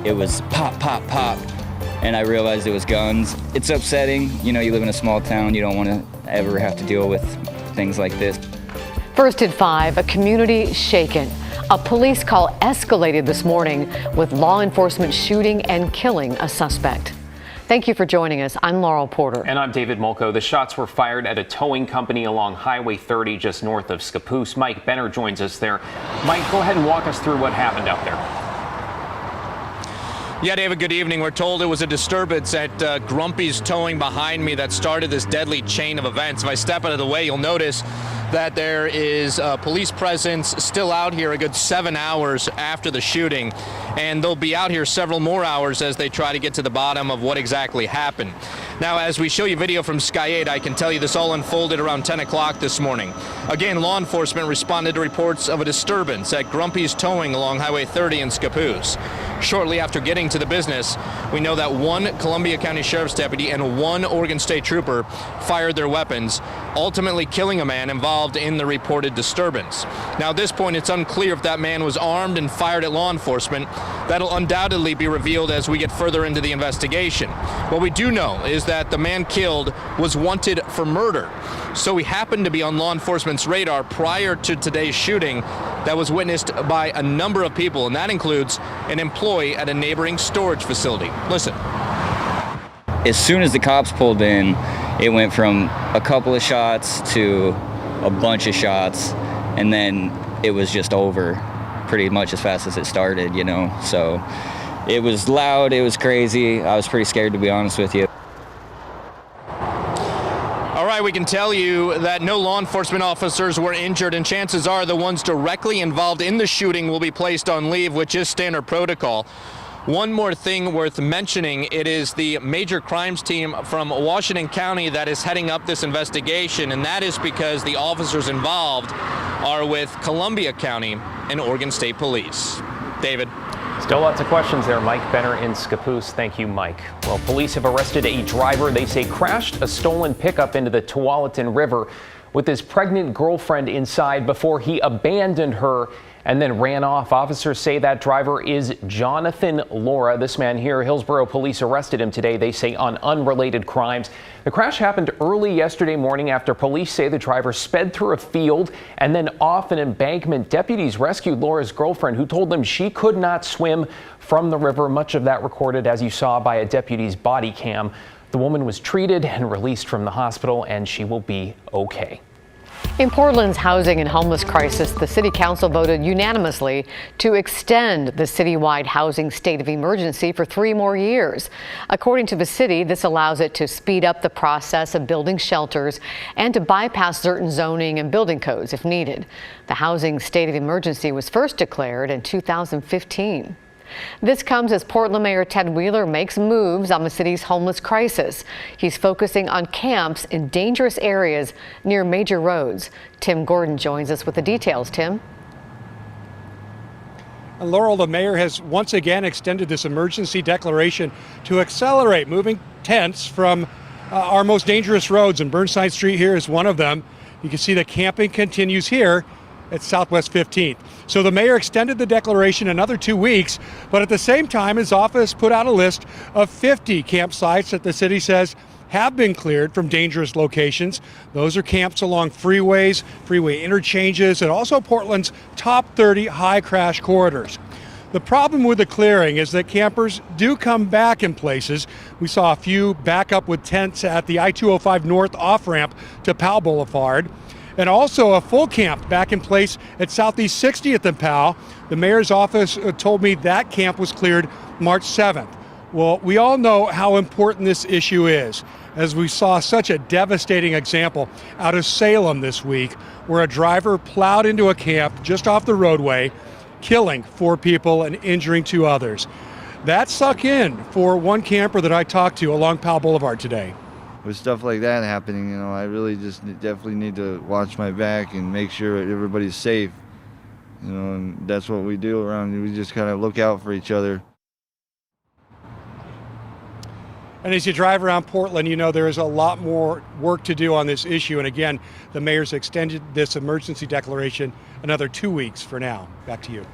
it was pop, pop, pop, and I realized it was guns. It's upsetting. You know, you live in a small town. You don't want to ever have to deal with things like this. First at 5, a community shaken. A police call escalated this morning with law enforcement shooting and killing a suspect. Thank you for joining us. I'm Laurel Porter. And I'm David Molko. The shots were fired at a towing company along Highway 30 just north of Scappoose. Mike Benner joins us there. Mike, go ahead and walk us through what happened out there. Yeah, David, good evening. We're told it was a disturbance at Grumpy's Towing behind me that started this deadly chain of events. If I step out of the way, you'll notice that there is police presence still out here a good 7 hours after the shooting, and they'll be out here several more hours as they try to get to the bottom of what exactly happened. Now, as we show you video from Sky 8, I can tell you this all unfolded around 10 o'clock this morning. Again, law enforcement responded to reports of a disturbance at Grumpy's Towing along Highway 30 in Scappoose. Shortly after getting to the business, we know that one Columbia County Sheriff's deputy and one Oregon State Trooper fired their weapons, ultimately killing a man involved in the reported disturbance. Now, at this point, it's unclear if that man was armed and fired at law enforcement. That'll undoubtedly be revealed as we get further into the investigation. What we do know is that the man killed was wanted for murder. So he happened to be on law enforcement's radar prior to today's shooting that was witnessed by a number of people, and that includes an employee at a neighboring storage facility. Listen. As soon as the cops pulled in, it went from a couple of shots to a bunch of shots, and then it was just over pretty much as fast as it started, you know. So it was loud, it was crazy. I was pretty scared, to be honest with you. All right, we can tell you that no law enforcement officers were injured, and chances are the ones directly involved in the shooting will be placed on leave, which is standard protocol. One more thing worth mentioning, it is the major crimes team from Washington County that is heading up this investigation, and that is because the officers involved are with Columbia County and Oregon State Police. David. Still lots of questions there. Mike Benner in Scappoose. Thank you, Mike. Well, police have arrested a driver they say crashed a stolen pickup into the Tualatin River with his pregnant girlfriend inside before he abandoned her and then ran off. Officers say that driver is Jonathan Laura. This man here, Hillsborough police arrested him today, they say, on unrelated crimes. The crash happened early yesterday morning after police say the driver sped through a field and then off an embankment. Deputies rescued Laura's girlfriend, who told them she could not swim from the river. Much of that recorded, as you saw, by a deputy's body cam. The woman was treated and released from the hospital, and she will be okay. In Portland's housing and homeless crisis, the city council voted unanimously to extend the citywide housing state of emergency for 3 more years. According to the city, this allows it to speed up the process of building shelters and to bypass certain zoning and building codes if needed. The housing state of emergency was first declared in 2015. This comes as Portland Mayor Ted Wheeler makes moves on the city's homeless crisis. He's focusing on camps in dangerous areas near major roads. Tim Gordon joins us with the details. Tim. Laurel, the mayor has once again extended this emergency declaration to accelerate moving tents from our most dangerous roads, and Burnside Street here is one of them. You can see that camping continues here at Southwest 15th. So the mayor extended the declaration another 2 weeks, but at the same time, his office put out a list of 50 campsites that the city says have been cleared from dangerous locations. Those are camps along freeways, freeway interchanges, and also Portland's top 30 high crash corridors. The problem with the clearing is that campers do come back in places. We saw a few back up with tents at the I-205 North off-ramp to Powell Boulevard, and also a full camp back in place at Southeast 60th and Powell. The mayor's office told me that camp was cleared March 7th. Well, we all know how important this issue is, as we saw such a devastating example out of Salem this week, where a driver plowed into a camp just off the roadway, killing 4 people and injuring 2 others. That sunk in for one camper that I talked to along Powell Boulevard today. With stuff like that happening, I really just definitely need to watch my back and make sure everybody's safe. And that's what we do around here. We just kind of look out for each other. And as you drive around Portland, there is a lot more work to do on this issue. And again, the mayor's extended this emergency declaration another 2 weeks for now. Back to you.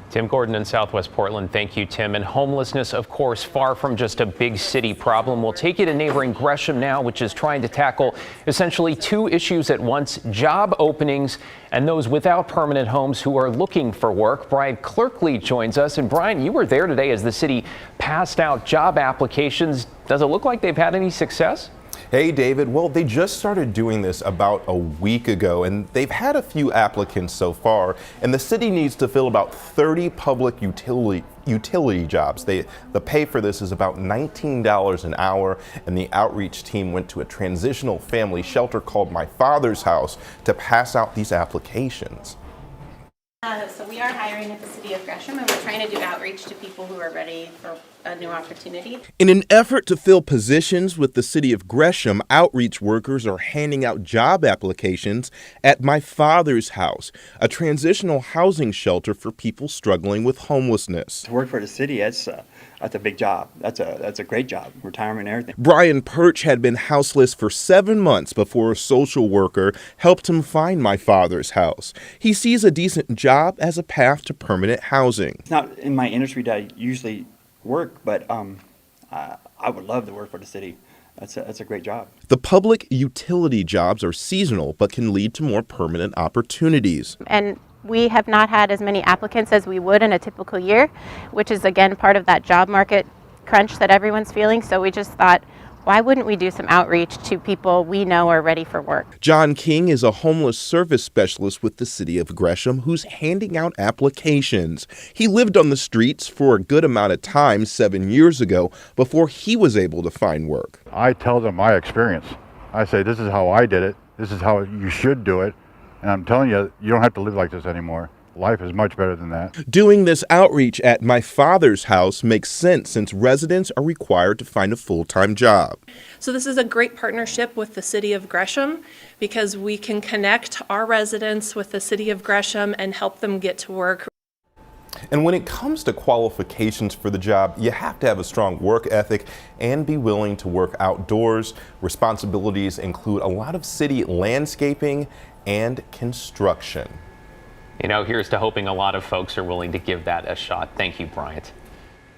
Tim Gordon in Southwest Portland. Thank you, Tim. And homelessness, of course, far from just a big city problem. We'll take you to neighboring Gresham now, which is trying to tackle essentially two issues at once: job openings and those without permanent homes who are looking for work. Brian Clerkley joins us. And Brian, you were there today as the city passed out job applications. Does it look like they've had any success? Hey, David. Well, they just started doing this about a week ago, and they've had a few applicants so far, and the city needs to fill about 30 public utility jobs. The pay for this is about $19 an hour, and the outreach team went to a transitional family shelter called My Father's House to pass out these applications. So we are hiring at the City of Gresham, and we're trying to do outreach to people who are ready for a new opportunity. In an effort to fill positions with the City of Gresham, outreach workers are handing out job applications at My Father's House, a transitional housing shelter for people struggling with homelessness. To work for the city, that's a big job. That's a great job. Retirement and everything. Brian Perch had been houseless for 7 months before a social worker helped him find My Father's House. He sees a decent job as a path to permanent housing. It's not in my industry that I usually work, but I would love to work for the city. That's a great job. The public utility jobs are seasonal but can lead to more permanent opportunities. And we have not had as many applicants as we would in a typical year, which is again part of that job market crunch that everyone's feeling. So we just thought, why wouldn't we do some outreach to people we know are ready for work? John King is a homeless service specialist with the City of Gresham who's handing out applications. He lived on the streets for a good amount of time 7 years ago before he was able to find work. I tell them my experience. I say, this is how I did it. This is how you should do it. And I'm telling you, you don't have to live like this anymore. Life is much better than that. Doing this outreach at My Father's House makes sense since residents are required to find a full-time job. So this is a great partnership with the City of Gresham because we can connect our residents with the City of Gresham and help them get to work. And when it comes to qualifications for the job, you have to have a strong work ethic and be willing to work outdoors. Responsibilities include a lot of city landscaping and construction. You know, here's to hoping a lot of folks are willing to give that a shot. Thank you, Bryant.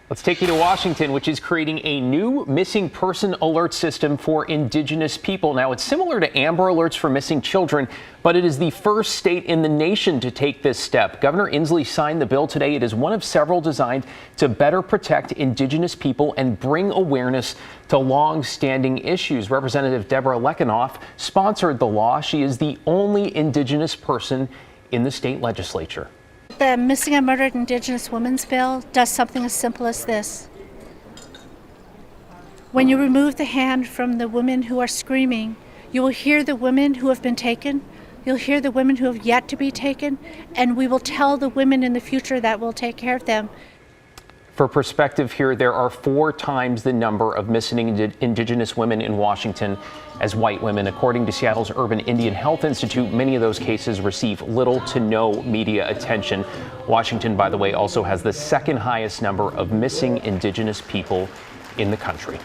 Let's take you to Washington, which is creating a new missing person alert system for Indigenous people. Now, it's similar to Amber Alerts for missing children, but it is the first state in the nation to take this step. Governor Inslee signed the bill today. It is one of several designed to better protect Indigenous people and bring awareness to long-standing issues. Representative Deborah Lekanoff sponsored the law. She is the only Indigenous person in the state legislature. The Missing and Murdered Indigenous Women's Bill does something as simple as this. When you remove the hand from the women who are screaming, you will hear the women who have been taken, you'll hear the women who have yet to be taken, and we will tell the women in the future that will take care of them. For perspective here, there are 4 times the number of missing Indigenous women in Washington as white women. According to Seattle's Urban Indian Health Institute, many of those cases receive little to no media attention. Washington, by the way, also has the second highest number of missing Indigenous people in the country.